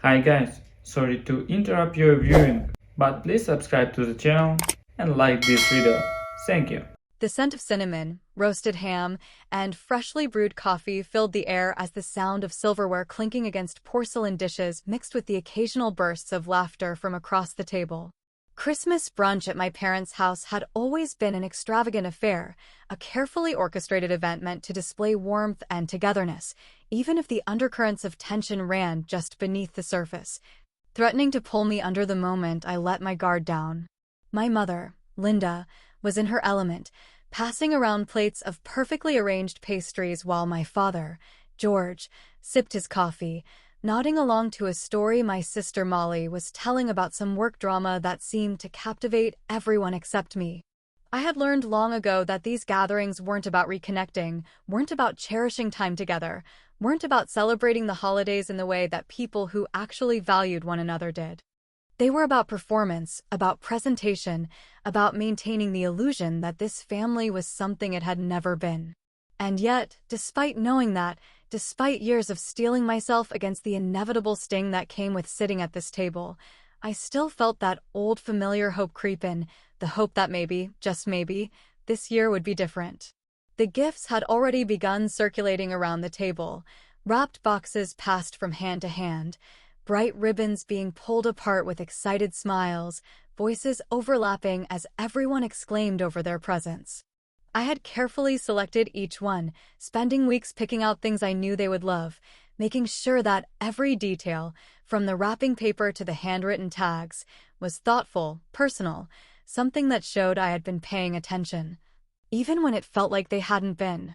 Hi guys, sorry to interrupt your viewing, but please subscribe to the channel and like this video. Thank you. The scent of cinnamon, roasted ham, and freshly brewed coffee filled the air as the sound of silverware clinking against porcelain dishes mixed with the occasional bursts of laughter from across the table. Christmas brunch at my parents' house had always been an extravagant affair, a carefully orchestrated event meant to display warmth and togetherness, even if the undercurrents of tension ran just beneath the surface, threatening to pull me under the moment I let my guard down. My mother, Linda, was in her element, passing around plates of perfectly arranged pastries while my father, George, sipped his coffee, nodding along to a story my sister Molly was telling about some work drama that seemed to captivate everyone except me. I had learned long ago that these gatherings weren't about reconnecting, weren't about cherishing time together, weren't about celebrating the holidays in the way that people who actually valued one another did. They were about performance, about presentation, about maintaining the illusion that this family was something it had never been. And yet, despite knowing that, despite years of steeling myself against the inevitable sting that came with sitting at this table, I still felt that old familiar hope creep in, the hope that maybe, just maybe, this year would be different. The gifts had already begun circulating around the table, wrapped boxes passed from hand to hand, bright ribbons being pulled apart with excited smiles, voices overlapping as everyone exclaimed over their presents. I had carefully selected each one, spending weeks picking out things I knew they would love, making sure that every detail, from the wrapping paper to the handwritten tags, was thoughtful, personal, something that showed I had been paying attention, even when it felt like they hadn't been.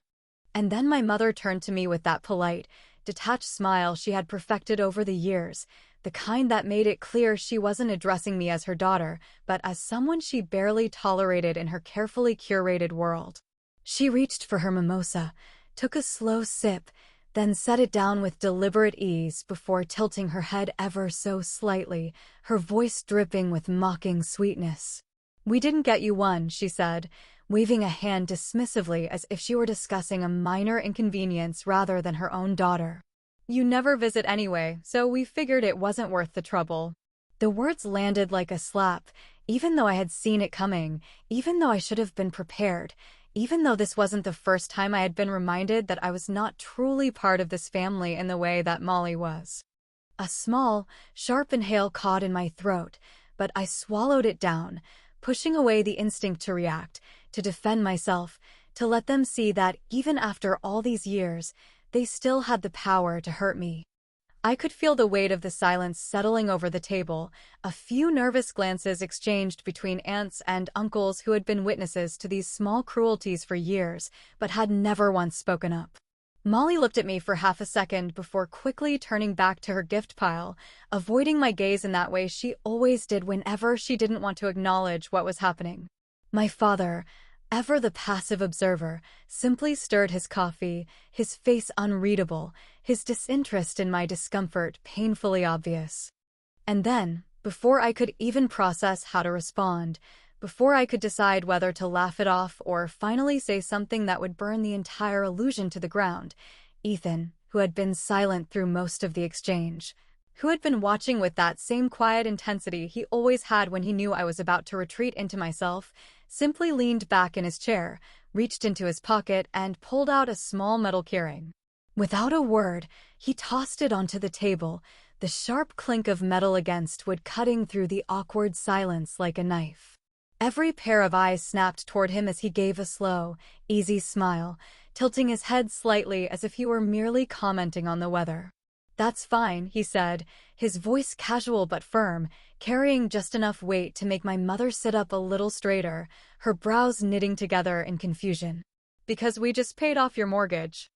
And then my mother turned to me with that polite, detached smile she had perfected over the years, the kind that made it clear she wasn't addressing me as her daughter, but as someone she barely tolerated in her carefully curated world. She reached for her mimosa, took a slow sip, then set it down with deliberate ease before tilting her head ever so slightly, her voice dripping with mocking sweetness. "We didn't get you one," she said, waving a hand dismissively as if she were discussing a minor inconvenience rather than her own daughter. "You never visit anyway, so we figured it wasn't worth the trouble." The words landed like a slap, even though I had seen it coming, even though I should have been prepared, even though this wasn't the first time I had been reminded that I was not truly part of this family in the way that Molly was. A small, sharp inhale caught in my throat, but I swallowed it down, pushing away the instinct to react, to defend myself, to let them see that even after all these years, they still had the power to hurt me. I could feel the weight of the silence settling over the table, a few nervous glances exchanged between aunts and uncles who had been witnesses to these small cruelties for years, but had never once spoken up. Molly looked at me for half a second before quickly turning back to her gift pile, avoiding my gaze in that way she always did whenever she didn't want to acknowledge what was happening. My father, ever the passive observer, simply stirred his coffee, his face unreadable, his disinterest in my discomfort painfully obvious. And then, before I could even process how to respond, before I could decide whether to laugh it off or finally say something that would burn the entire illusion to the ground, Ethan, who had been silent through most of the exchange, who had been watching with that same quiet intensity he always had when he knew I was about to retreat into myself, simply leaned back in his chair, reached into his pocket, and pulled out a small metal keyring. Without a word, he tossed it onto the table, the sharp clink of metal against wood cutting through the awkward silence like a knife. Every pair of eyes snapped toward him as he gave a slow, easy smile, tilting his head slightly as if he were merely commenting on the weather. "That's fine," he said, his voice casual but firm, carrying just enough weight to make my mother sit up a little straighter, her brows knitting together in confusion. "Because we just paid off your mortgage."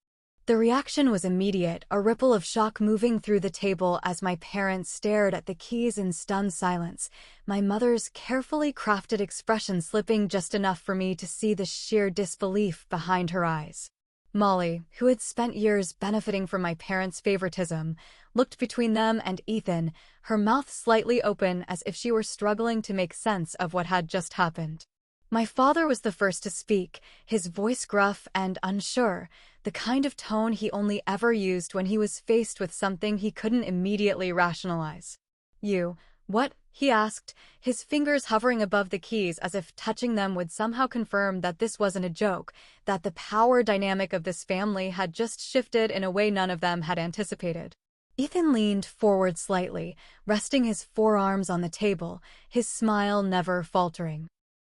The reaction was immediate, a ripple of shock moving through the table as my parents stared at the keys in stunned silence, my mother's carefully crafted expression slipping just enough for me to see the sheer disbelief behind her eyes. Molly, who had spent years benefiting from my parents' favoritism, looked between them and Ethan, her mouth slightly open as if she were struggling to make sense of what had just happened. My father was the first to speak, his voice gruff and unsure, the kind of tone he only ever used when he was faced with something he couldn't immediately rationalize. What? He asked, his fingers hovering above the keys as if touching them would somehow confirm that this wasn't a joke, that the power dynamic of this family had just shifted in a way none of them had anticipated. Ethan leaned forward slightly, resting his forearms on the table, his smile never faltering.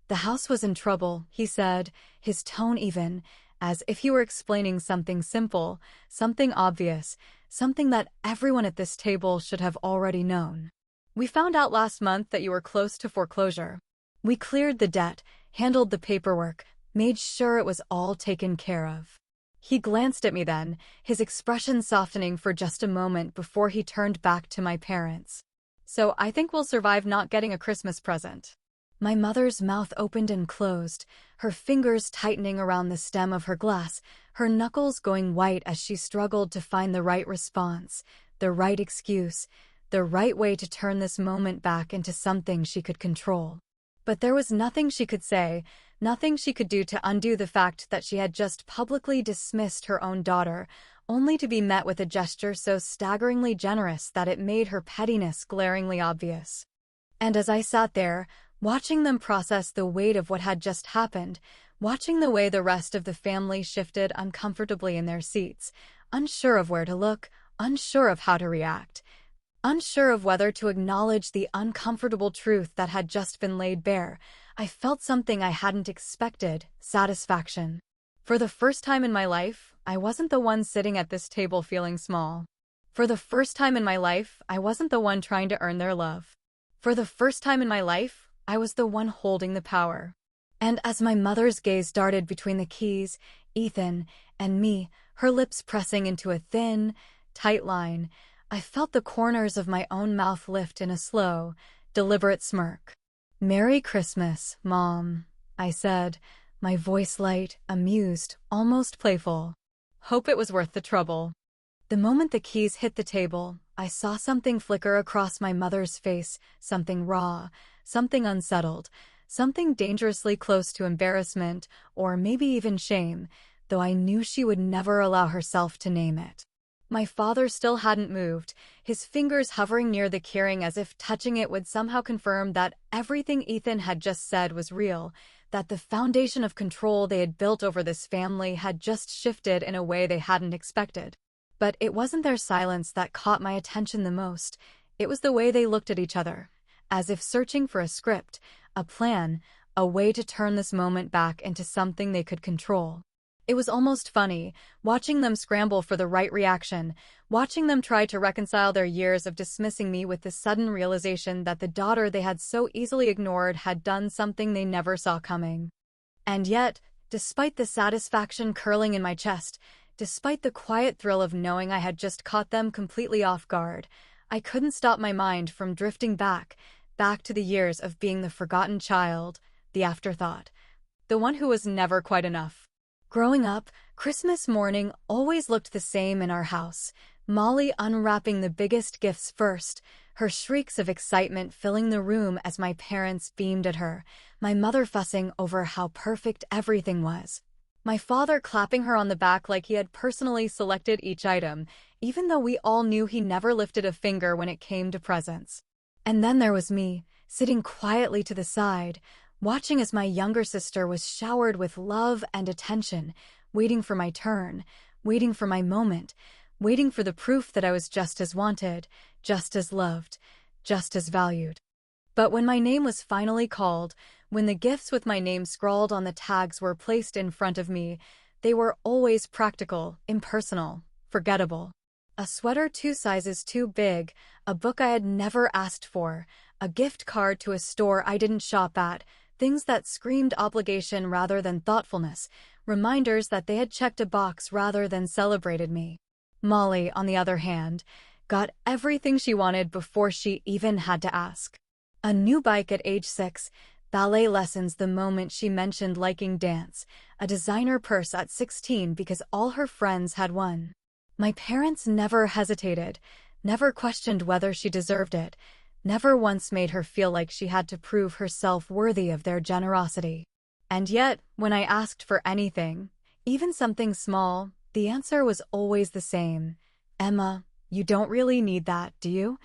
The house was in trouble, he said, his tone even, as if he were explaining something simple, something obvious, something that everyone at this table should have already known. We found out last month that you were close to foreclosure. We cleared the debt, handled the paperwork, made sure it was all taken care of. He glanced at me then, his expression softening for just a moment before he turned back to my parents. So I think we'll survive not getting a Christmas present. My mother's mouth opened and closed, her fingers tightening around the stem of her glass, her knuckles going white as she struggled to find the right response, the right excuse, the right way to turn this moment back into something she could control. But there was nothing she could say, nothing she could do to undo the fact that she had just publicly dismissed her own daughter, only to be met with a gesture so staggeringly generous that it made her pettiness glaringly obvious. And as I sat there, watching them process the weight of what had just happened, watching the way the rest of the family shifted uncomfortably in their seats, unsure of where to look, unsure of how to react, unsure of whether to acknowledge the uncomfortable truth that had just been laid bare, I felt something I hadn't expected: satisfaction. For the first time in my life, I wasn't the one sitting at this table feeling small. For the first time in my life, I wasn't the one trying to earn their love. For the first time in my life, I was the one holding the power. And as my mother's gaze darted between the keys, Ethan, and me, her lips pressing into a thin, tight line, I felt the corners of my own mouth lift in a slow, deliberate smirk. "Merry Christmas, Mom," I said, my voice light, amused, almost playful. "Hope it was worth the trouble." The moment the keys hit the table, I saw something flicker across my mother's face, something raw, something unsettled, something dangerously close to embarrassment, or maybe even shame, though I knew she would never allow herself to name it. My father still hadn't moved, his fingers hovering near the keyring as if touching it would somehow confirm that everything Ethan had just said was real, that the foundation of control they had built over this family had just shifted in a way they hadn't expected. But it wasn't their silence that caught my attention the most, it was the way they looked at each other, as if searching for a script, a plan, a way to turn this moment back into something they could control. It was almost funny, watching them scramble for the right reaction, watching them try to reconcile their years of dismissing me with the sudden realization that the daughter they had so easily ignored had done something they never saw coming. And yet, despite the satisfaction curling in my chest, despite the quiet thrill of knowing I had just caught them completely off guard, I couldn't stop my mind from drifting back to the years of being the forgotten child, the afterthought, the one who was never quite enough. Growing up, Christmas morning always looked the same in our house, Molly unwrapping the biggest gifts first, her shrieks of excitement filling the room as my parents beamed at her, my mother fussing over how perfect everything was, my father clapping her on the back like he had personally selected each item, even though we all knew he never lifted a finger when it came to presents. And then there was me, sitting quietly to the side, watching as my younger sister was showered with love and attention, waiting for my turn, waiting for my moment, waiting for the proof that I was just as wanted, just as loved, just as valued. But when my name was finally called, when the gifts with my name scrawled on the tags were placed in front of me, they were always practical, impersonal, forgettable. A sweater 2 sizes too big, a book I had never asked for, a gift card to a store I didn't shop at, things that screamed obligation rather than thoughtfulness, reminders that they had checked a box rather than celebrated me. Molly, on the other hand, got everything she wanted before she even had to ask. A new bike at age 6, ballet lessons the moment she mentioned liking dance, a designer purse at 16 because all her friends had one. My parents never hesitated, never questioned whether she deserved it, never once made her feel like she had to prove herself worthy of their generosity. And yet, when I asked for anything, even something small, the answer was always the same. Emma, you don't really need that, do you?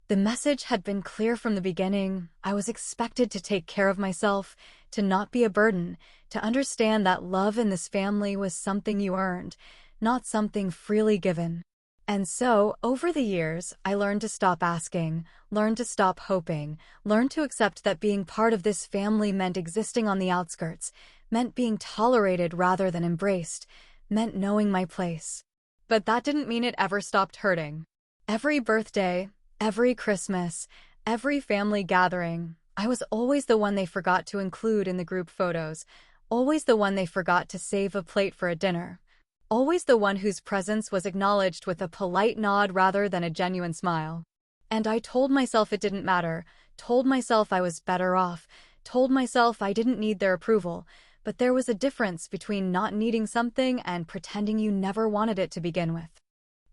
The message had been clear from the beginning. I was expected to take care of myself, to not be a burden, to understand that love in this family was something you earned, not something freely given. And so, over the years, I learned to stop asking, learned to stop hoping, learned to accept that being part of this family meant existing on the outskirts, meant being tolerated rather than embraced, meant knowing my place. But that didn't mean it ever stopped hurting. Every birthday, every Christmas, every family gathering, I was always the one they forgot to include in the group photos, always the one they forgot to save a plate for a dinner, always the one whose presence was acknowledged with a polite nod rather than a genuine smile. And I told myself it didn't matter, told myself I was better off, told myself I didn't need their approval, but there was a difference between not needing something and pretending you never wanted it to begin with.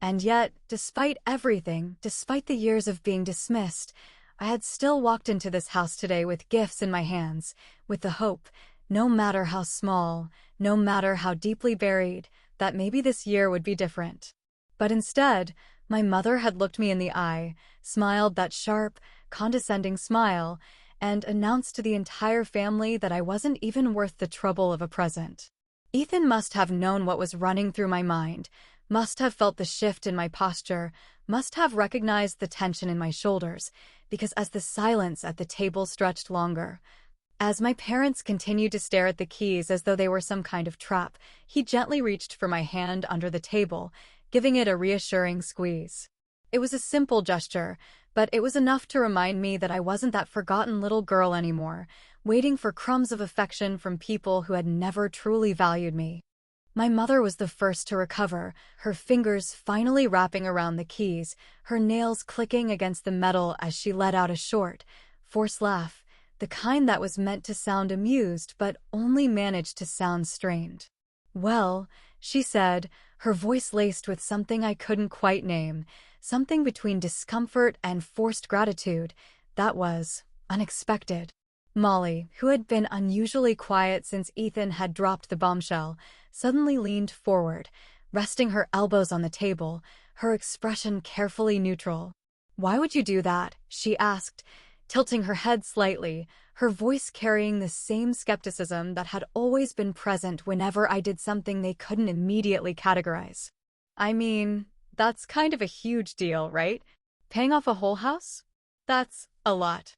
And yet, despite everything, despite the years of being dismissed, I had still walked into this house today with gifts in my hands, with the hope, no matter how small, no matter how deeply buried, that maybe this year would be different. But instead, my mother had looked me in the eye, smiled that sharp, condescending smile, and announced to the entire family that I wasn't even worth the trouble of a present. Ethan must have known what was running through my mind, must have felt the shift in my posture, must have recognized the tension in my shoulders, because as the silence at the table stretched longer, as my parents continued to stare at the keys as though they were some kind of trap, he gently reached for my hand under the table, giving it a reassuring squeeze. It was a simple gesture, but it was enough to remind me that I wasn't that forgotten little girl anymore, waiting for crumbs of affection from people who had never truly valued me. My mother was the first to recover, her fingers finally wrapping around the keys, her nails clicking against the metal as she let out a short, forced laugh, the kind that was meant to sound amused but only managed to sound strained. "Well," she said, her voice laced with something I couldn't quite name, something between discomfort and forced gratitude, that was unexpected. Molly, who had been unusually quiet since Ethan had dropped the bombshell, suddenly leaned forward, resting her elbows on the table, her expression carefully neutral. "Why would you do that?" she asked, tilting her head slightly, her voice carrying the same skepticism that had always been present whenever I did something they couldn't immediately categorize. "I mean, that's kind of a huge deal, right? Paying off a whole house? That's a lot."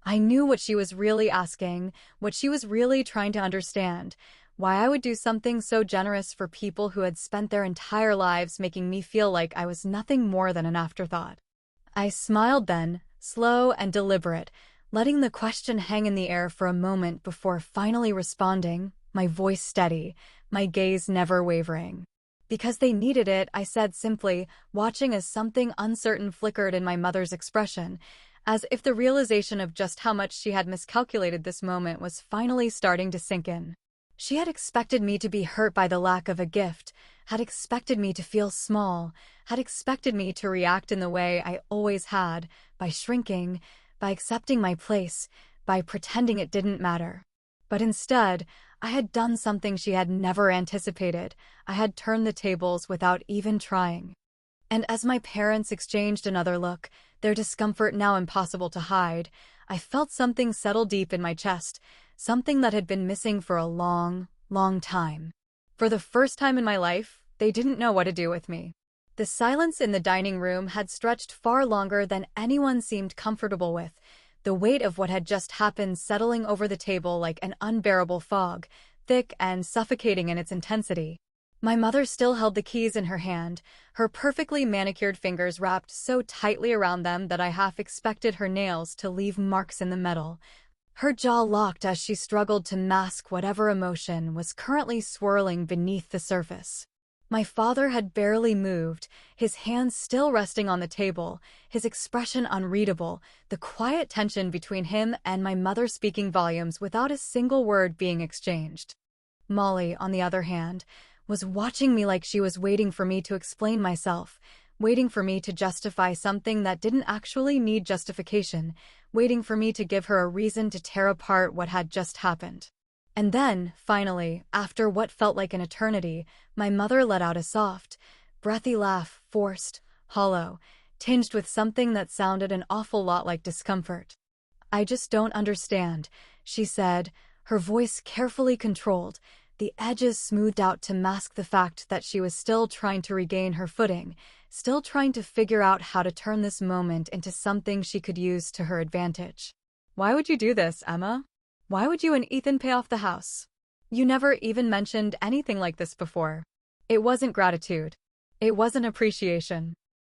I knew what she was really asking, what she was really trying to understand, why I would do something so generous for people who had spent their entire lives making me feel like I was nothing more than an afterthought. I smiled then, slow and deliberate, letting the question hang in the air for a moment before finally responding, my voice steady, my gaze never wavering. "Because they needed it," I said simply, watching as something uncertain flickered in my mother's expression, as if the realization of just how much she had miscalculated this moment was finally starting to sink in. She had expected me to be hurt by the lack of a gift, had expected me to feel small, had expected me to react in the way I always had, by shrinking, by accepting my place, by pretending it didn't matter. But instead, I had done something she had never anticipated. I had turned the tables without even trying. And as my parents exchanged another look, their discomfort now impossible to hide, I felt something settle deep in my chest, something that had been missing for a long, long time. For the first time in my life, they didn't know what to do with me. The silence in the dining room had stretched far longer than anyone seemed comfortable with, the weight of what had just happened settling over the table like an unbearable fog, thick and suffocating in its intensity. My mother still held the keys in her hand, her perfectly manicured fingers wrapped so tightly around them that I half expected her nails to leave marks in the metal. Her jaw locked as she struggled to mask whatever emotion was currently swirling beneath the surface. My father had barely moved, his hands still resting on the table, his expression unreadable, the quiet tension between him and my mother speaking volumes without a single word being exchanged. Molly, on the other hand, was watching me like she was waiting for me to explain myself, waiting for me to justify something that didn't actually need justification, waiting for me to give her a reason to tear apart what had just happened. And then, finally, after what felt like an eternity, my mother let out a soft, breathy laugh, forced, hollow, tinged with something that sounded an awful lot like discomfort. "I just don't understand," she said, her voice carefully controlled, the edges smoothed out to mask the fact that she was still trying to regain her footing, still trying to figure out how to turn this moment into something she could use to her advantage. "Why would you do this, Emma? Why would you and Ethan pay off the house? You never even mentioned anything like this before." It wasn't gratitude. It wasn't appreciation.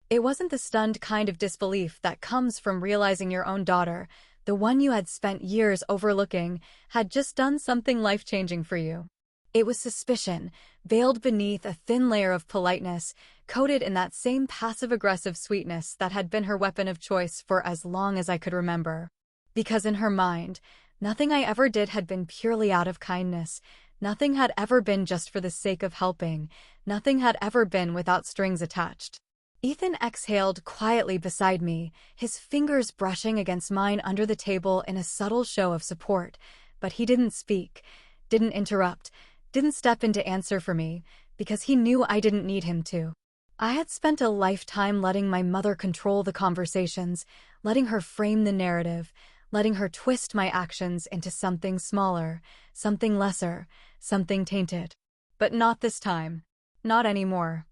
It wasn't the stunned kind of disbelief that comes from realizing your own daughter, the one you had spent years overlooking, had just done something life-changing for you. It was suspicion, veiled beneath a thin layer of politeness, coated in that same passive-aggressive sweetness that had been her weapon of choice for as long as I could remember. Because in her mind, nothing I ever did had been purely out of kindness. Nothing had ever been just for the sake of helping. Nothing had ever been without strings attached. Ethan exhaled quietly beside me, his fingers brushing against mine under the table in a subtle show of support. But he didn't speak, didn't interrupt, didn't step in to answer for me, because he knew I didn't need him to. I had spent a lifetime letting my mother control the conversations, letting her frame the narrative, letting her twist my actions into something smaller, something lesser, something tainted. But not this time. Not anymore.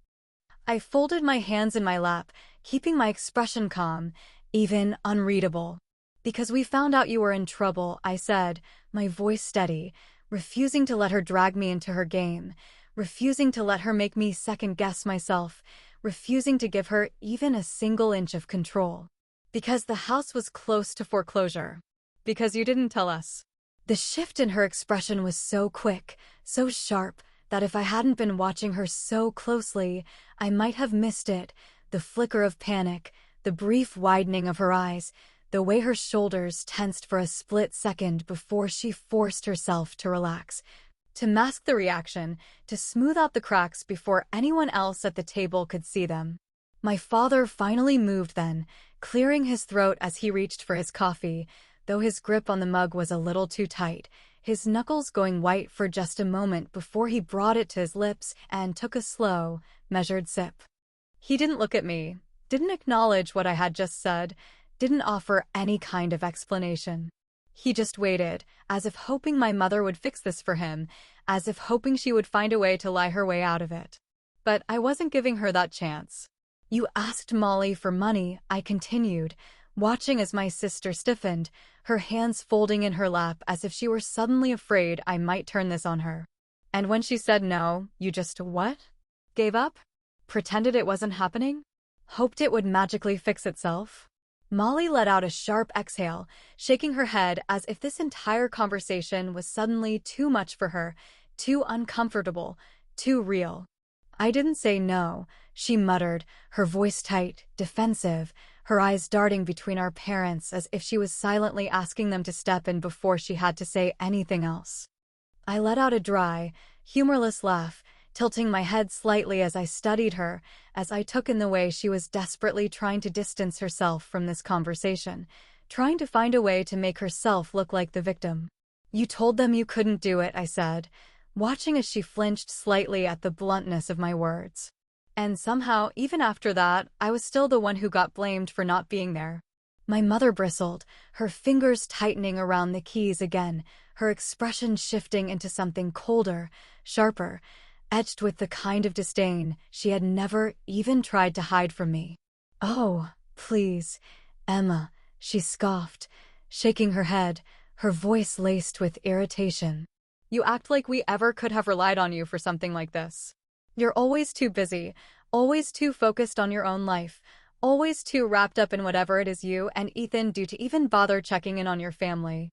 I folded my hands in my lap, keeping my expression calm, even unreadable. "Because we found out you were in trouble," I said, my voice steady, refusing to let her drag me into her game, refusing to let her make me second-guess myself, refusing to give her even a single inch of control. "Because the house was close to foreclosure. Because you didn't tell us." The shift in her expression was so quick, so sharp, that if I hadn't been watching her so closely, I might have missed it, the flicker of panic, the brief widening of her eyes, the way her shoulders tensed for a split second before she forced herself to relax, to mask the reaction, to smooth out the cracks before anyone else at the table could see them. My father finally moved then, clearing his throat as he reached for his coffee, though his grip on the mug was a little too tight, his knuckles going white for just a moment before he brought it to his lips and took a slow, measured sip. He didn't look at me, didn't acknowledge what I had just said, didn't offer any kind of explanation. He just waited, as if hoping my mother would fix this for him, as if hoping she would find a way to lie her way out of it. But I wasn't giving her that chance. "You asked Molly for money," I continued, watching as my sister stiffened, her hands folding in her lap as if she were suddenly afraid I might turn this on her. "And when she said no, you just what? Gave up? Pretended it wasn't happening? Hoped it would magically fix itself?" Molly let out a sharp exhale, shaking her head as if this entire conversation was suddenly too much for her, too uncomfortable, too real. "I didn't say no," she muttered, her voice tight, defensive, her eyes darting between our parents as if she was silently asking them to step in before she had to say anything else. I let out a dry, humorless laugh, tilting my head slightly as I studied her, as I took in the way she was desperately trying to distance herself from this conversation, trying to find a way to make herself look like the victim. "You told them you couldn't do it," I said, watching as she flinched slightly at the bluntness of my words. And somehow, even after that, I was still the one who got blamed for not being there. My mother bristled, her fingers tightening around the keys again, her expression shifting into something colder, sharper, etched with the kind of disdain she had never even tried to hide from me. "Oh, please, Emma," she scoffed, shaking her head, her voice laced with irritation. "You act like we ever could have relied on you for something like this. You're always too busy, always too focused on your own life, always too wrapped up in whatever it is you and Ethan do to even bother checking in on your family."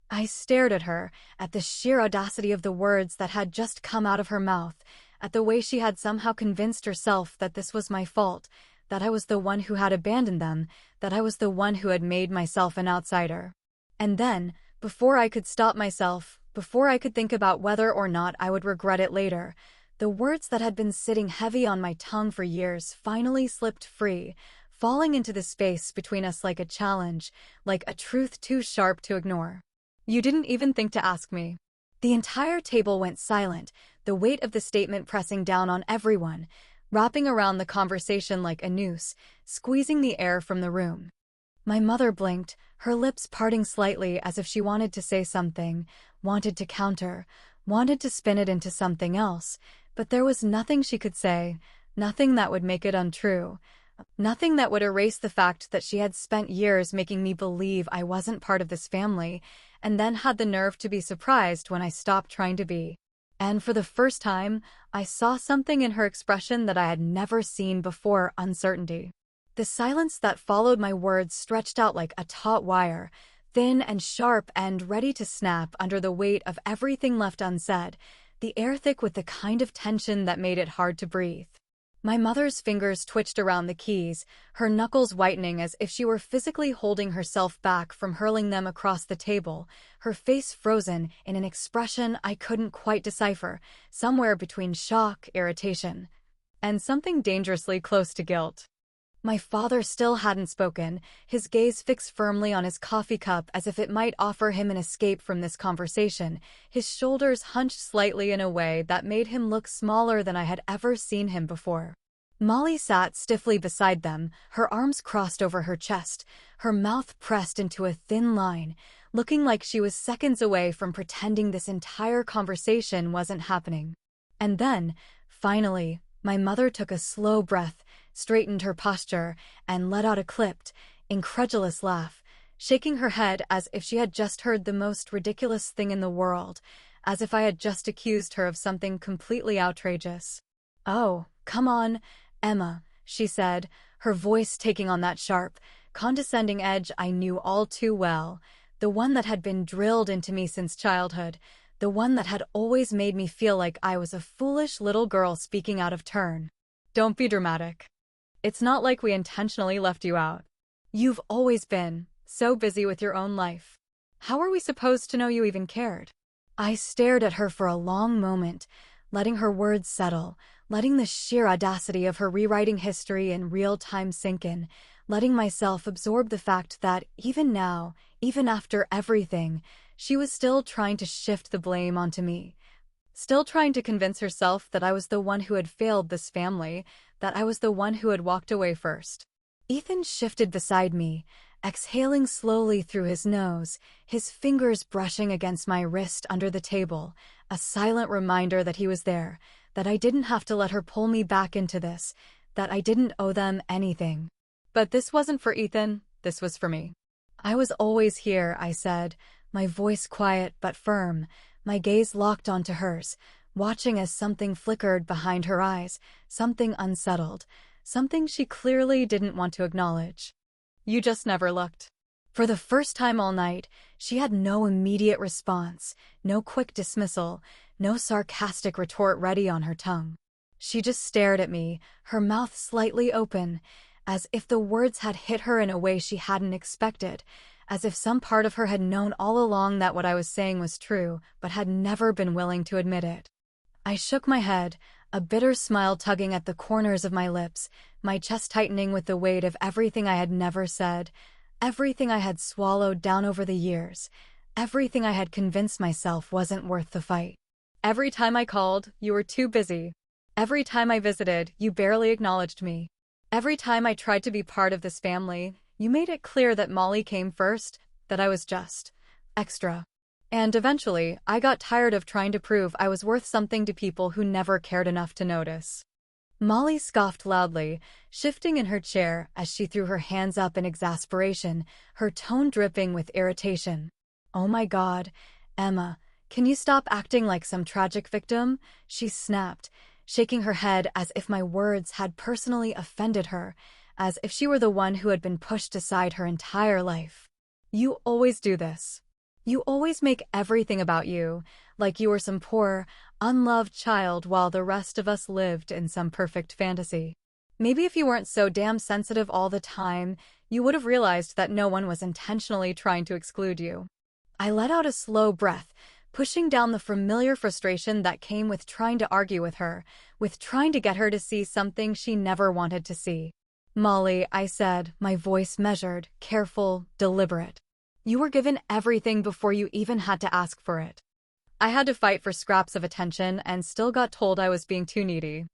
I stared at her, at the sheer audacity of the words that had just come out of her mouth, at the way she had somehow convinced herself that this was my fault, that I was the one who had abandoned them, that I was the one who had made myself an outsider. And then, before I could stop myself, before I could think about whether or not I would regret it later, the words that had been sitting heavy on my tongue for years finally slipped free, falling into the space between us like a challenge, like a truth too sharp to ignore. "You didn't even think to ask me. The entire table went silent, the weight of the statement pressing down on everyone, wrapping around the conversation like a noose, squeezing the air from the room. My mother blinked, her lips parting slightly as if she wanted to say something, wanted to counter, wanted to spin it into something else, but there was nothing she could say, nothing that would make it untrue, nothing that would erase the fact that she had spent years making me believe I wasn't part of this family, and then had the nerve to be surprised when I stopped trying to be. And for the first time, I saw something in her expression that I had never seen before: uncertainty. The silence that followed my words stretched out like a taut wire, thin and sharp and ready to snap under the weight of everything left unsaid, the air thick with the kind of tension that made it hard to breathe. My mother's fingers twitched around the keys, her knuckles whitening as if she were physically holding herself back from hurling them across the table, her face frozen in an expression I couldn't quite decipher, somewhere between shock, irritation, and something dangerously close to guilt. My father still hadn't spoken, his gaze fixed firmly on his coffee cup as if it might offer him an escape from this conversation, his shoulders hunched slightly in a way that made him look smaller than I had ever seen him before. Molly sat stiffly beside them, her arms crossed over her chest, her mouth pressed into a thin line, looking like she was seconds away from pretending this entire conversation wasn't happening. And then, finally, my mother took a slow breath, straightened her posture, and let out a clipped, incredulous laugh, shaking her head as if she had just heard the most ridiculous thing in the world, as if I had just accused her of something completely outrageous. "Oh, come on, Emma," she said, her voice taking on that sharp, condescending edge I knew all too well, the one that had been drilled into me since childhood, the one that had always made me feel like I was a foolish little girl speaking out of turn. "Don't be dramatic. It's not like we intentionally left you out. You've always been so busy with your own life. How are we supposed to know you even cared?" I stared at her for a long moment, letting her words settle, letting the sheer audacity of her rewriting history in real time sink in, letting myself absorb the fact that even now, even after everything, she was still trying to shift the blame onto me. Still trying to convince herself that I was the one who had failed this family, that I was the one who had walked away first. Ethan shifted beside me, exhaling slowly through his nose, his fingers brushing against my wrist under the table, a silent reminder that he was there, that I didn't have to let her pull me back into this, that I didn't owe them anything. But this wasn't for Ethan, this was for me. "I was always here," I said, my voice quiet but firm, my gaze locked onto hers, watching as something flickered behind her eyes, something unsettled, something she clearly didn't want to acknowledge. "You just never looked." For the first time all night, she had no immediate response, no quick dismissal, no sarcastic retort ready on her tongue. She just stared at me, her mouth slightly open, as if the words had hit her in a way she hadn't expected, as if some part of her had known all along that what I was saying was true, but had never been willing to admit it. I shook my head, a bitter smile tugging at the corners of my lips, my chest tightening with the weight of everything I had never said, everything I had swallowed down over the years, everything I had convinced myself wasn't worth the fight. "Every time I called, you were too busy. Every time I visited, you barely acknowledged me. Every time I tried to be part of this family, you made it clear that Molly came first, that I was just extra. And eventually, I got tired of trying to prove I was worth something to people who never cared enough to notice." Molly scoffed loudly, shifting in her chair as she threw her hands up in exasperation, her tone dripping with irritation. "Oh my God, Emma, can you stop acting like some tragic victim?" she snapped, shaking her head as if my words had personally offended her, as if she were the one who had been pushed aside her entire life. "You always do this. You always make everything about you, like you were some poor, unloved child while the rest of us lived in some perfect fantasy. Maybe if you weren't so damn sensitive all the time, you would have realized that no one was intentionally trying to exclude you." I let out a slow breath, pushing down the familiar frustration that came with trying to argue with her, with trying to get her to see something she never wanted to see. "Molly," I said, my voice measured, careful, deliberate. "You were given everything before you even had to ask for it. I had to fight for scraps of attention and still got told I was being too needy.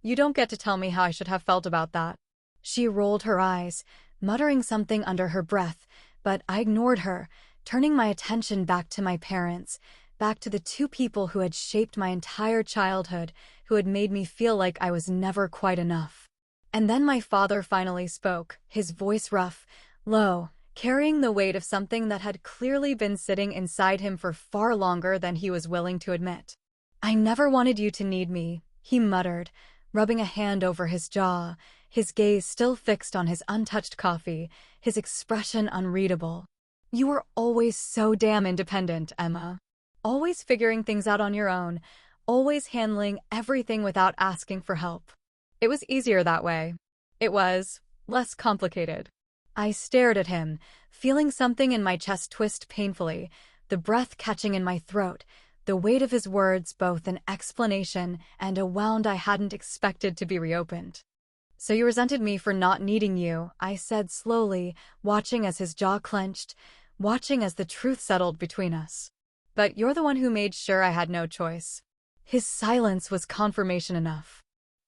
You don't get to tell me how I should have felt about that. She rolled her eyes, muttering something under her breath, but I ignored her, turning my attention back to my parents, back to the two people who had shaped my entire childhood, who had made me feel like I was never quite enough. And then my father finally spoke, his voice rough, low, carrying the weight of something that had clearly been sitting inside him for far longer than he was willing to admit. "I never wanted you to need me," he muttered, rubbing a hand over his jaw, his gaze still fixed on his untouched coffee, his expression unreadable. "You were always so damn independent, Emma. Always figuring things out on your own, always handling everything without asking for help. It was easier that way. It was less complicated." I stared at him, feeling something in my chest twist painfully, the breath catching in my throat, the weight of his words both an explanation and a wound I hadn't expected to be reopened. "So you resented me for not needing you," I said slowly, watching as his jaw clenched, watching as the truth settled between us. "But you're the one who made sure I had no choice." His silence was confirmation enough.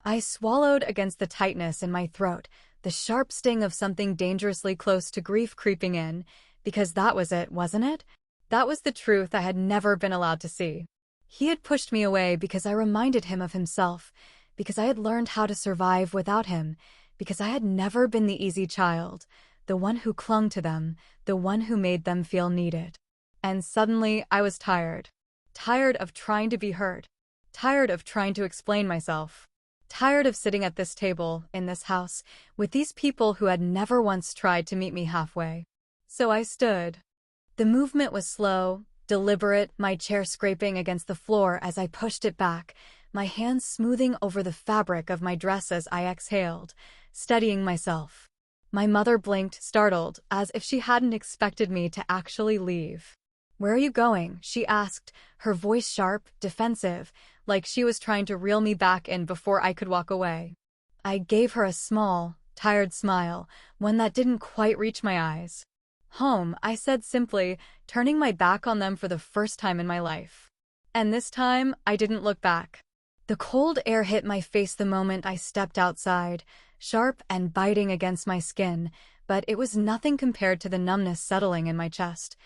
I swallowed against the tightness in my throat, the sharp sting of something dangerously close to grief creeping in, because that was it, wasn't it? That was the truth I had never been allowed to see. He had pushed me away because I reminded him of himself, because I had learned how to survive without him, because I had never been the easy child, the one who clung to them, the one who made them feel needed. And suddenly I was tired. Tired of trying to be heard. Tired of trying to explain myself. Tired of sitting at this table, in this house, with these people who had never once tried to meet me halfway. So I stood. The movement was slow, deliberate, my chair scraping against the floor as I pushed it back, my hands smoothing over the fabric of my dress as I exhaled, steadying myself. My mother blinked, startled, as if she hadn't expected me to actually leave. "Where are you going?" she asked, her voice sharp, defensive, like she was trying to reel me back in before I could walk away. I gave her a small, tired smile, one that didn't quite reach my eyes. "Home," I said simply, turning my back on them for the first time in my life. And this time, I didn't look back. The cold air hit my face the moment I stepped outside, sharp and biting against my skin, but it was nothing compared to the numbness settling in my chest.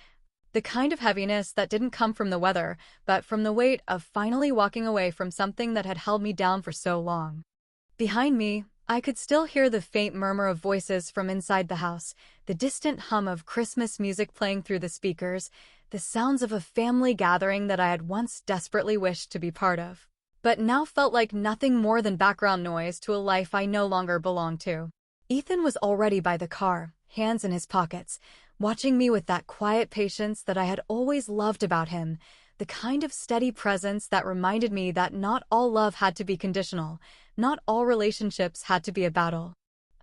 The kind of heaviness that didn't come from the weather, but from the weight of finally walking away from something that had held me down for so long. Behind me, I could still hear the faint murmur of voices from inside the house, the distant hum of Christmas music playing through the speakers, the sounds of a family gathering that I had once desperately wished to be part of, but now felt like nothing more than background noise to a life I no longer belonged to. Ethan was already by the car, hands in his pockets, watching me with that quiet patience that I had always loved about him, the kind of steady presence that reminded me that not all love had to be conditional, not all relationships had to be a battle.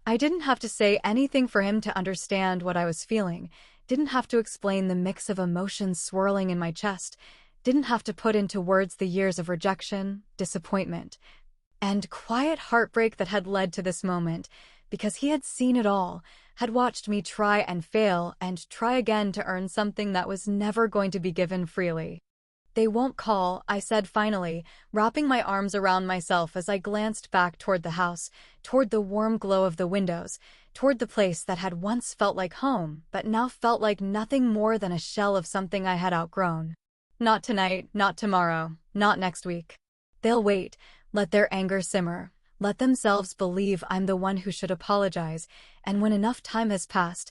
I didn't have to say anything for him to understand what I was feeling, didn't have to explain the mix of emotions swirling in my chest, didn't have to put into words the years of rejection, disappointment, and quiet heartbreak that had led to this moment, because he had seen it all, had watched me try and fail and try again to earn something that was never going to be given freely. "They won't call," I said finally, wrapping my arms around myself as I glanced back toward the house, toward the warm glow of the windows, toward the place that had once felt like home, but now felt like nothing more than a shell of something I had outgrown. "Not tonight, not tomorrow, not next week. They'll wait, let their anger simmer. Let themselves believe I'm the one who should apologize, and when enough time has passed,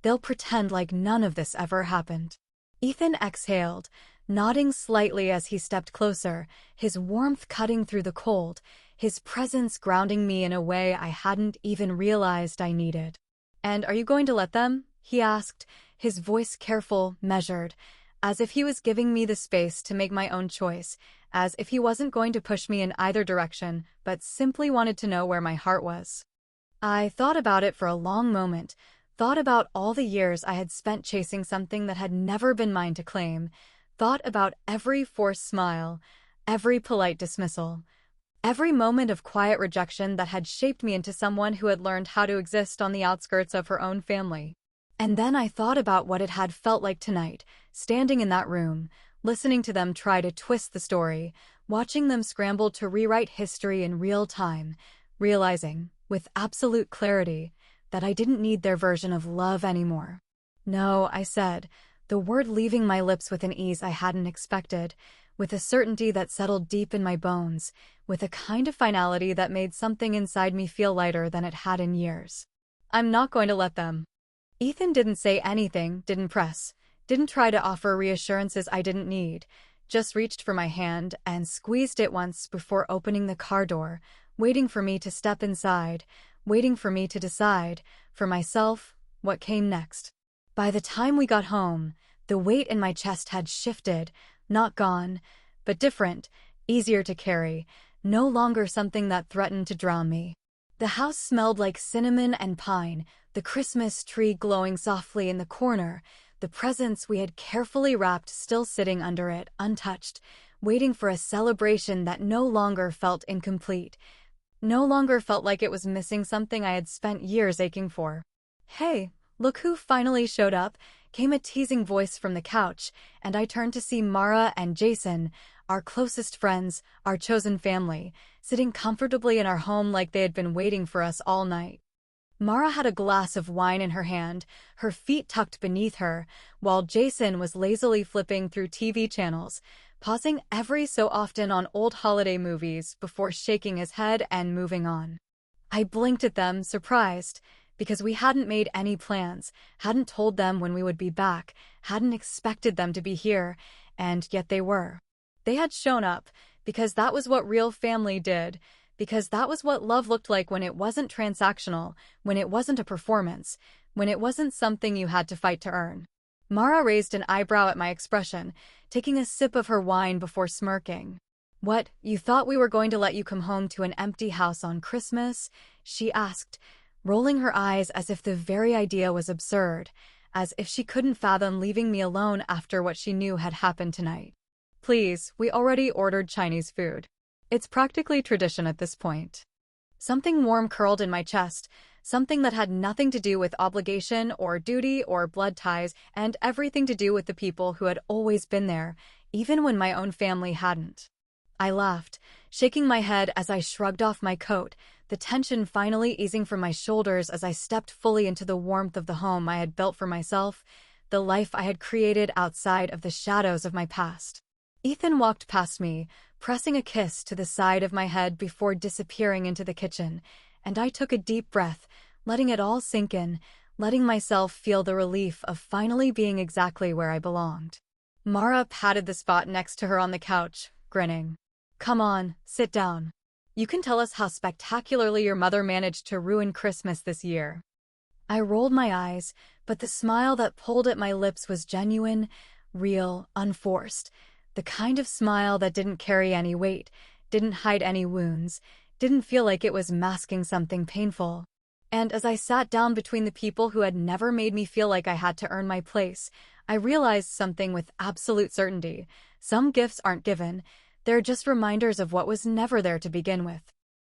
they'll pretend like none of this ever happened." Ethan exhaled, nodding slightly as he stepped closer, his warmth cutting through the cold, his presence grounding me in a way I hadn't even realized I needed. "And are you going to let them?" he asked, his voice careful, measured, as if he was giving me the space to make my own choice, as if he wasn't going to push me in either direction, but simply wanted to know where my heart was. I thought about it for a long moment, thought about all the years I had spent chasing something that had never been mine to claim, thought about every forced smile, every polite dismissal, every moment of quiet rejection that had shaped me into someone who had learned how to exist on the outskirts of her own family. And then I thought about what it had felt like tonight, standing in that room, listening to them try to twist the story, watching them scramble to rewrite history in real time, realizing, with absolute clarity, that I didn't need their version of love anymore. No, I said, the word leaving my lips with an ease I hadn't expected, with a certainty that settled deep in my bones, with a kind of finality that made something inside me feel lighter than it had in years. I'm not going to let them. Ethan didn't say anything, didn't press, didn't try to offer reassurances I didn't need, just reached for my hand and squeezed it once before opening the car door, waiting for me to step inside, waiting for me to decide, for myself, what came next. By the time we got home, the weight in my chest had shifted, not gone, but different, easier to carry, no longer something that threatened to drown me. The house smelled like cinnamon and pine, the Christmas tree glowing softly in the corner, the presents we had carefully wrapped still sitting under it, untouched, waiting for a celebration that no longer felt incomplete, no longer felt like it was missing something I had spent years aching for. "Hey, look who finally showed up," came a teasing voice from the couch, and I turned to see Mara and Jason, our closest friends, our chosen family, sitting comfortably in our home like they had been waiting for us all night. Mara had a glass of wine in her hand, her feet tucked beneath her, while Jason was lazily flipping through TV channels, pausing every so often on old holiday movies before shaking his head and moving on. I blinked at them, surprised, because we hadn't made any plans, hadn't told them when we would be back, hadn't expected them to be here, and yet they were. They had shown up, because that was what real family did, because that was what love looked like when it wasn't transactional, when it wasn't a performance, when it wasn't something you had to fight to earn. Mara raised an eyebrow at my expression, taking a sip of her wine before smirking. "What, you thought we were going to let you come home to an empty house on Christmas?" she asked, rolling her eyes as if the very idea was absurd, as if she couldn't fathom leaving me alone after what she knew had happened tonight. "Please, we already ordered Chinese food. It's practically tradition at this point." Something warm curled in my chest, something that had nothing to do with obligation or duty or blood ties and everything to do with the people who had always been there, even when my own family hadn't. I laughed, shaking my head as I shrugged off my coat, the tension finally easing from my shoulders as I stepped fully into the warmth of the home I had built for myself, the life I had created outside of the shadows of my past. Ethan walked past me, pressing a kiss to the side of my head before disappearing into the kitchen, and I took a deep breath, letting it all sink in, letting myself feel the relief of finally being exactly where I belonged. Mara patted the spot next to her on the couch, grinning. "Come on, sit down. You can tell us how spectacularly your mother managed to ruin Christmas this year." I rolled my eyes, but the smile that pulled at my lips was genuine, real, unforced. The kind of smile that didn't carry any weight, didn't hide any wounds, didn't feel like it was masking something painful. And as I sat down between the people who had never made me feel like I had to earn my place, I realized something with absolute certainty. Some gifts aren't given, they're just reminders of what was never there to begin with.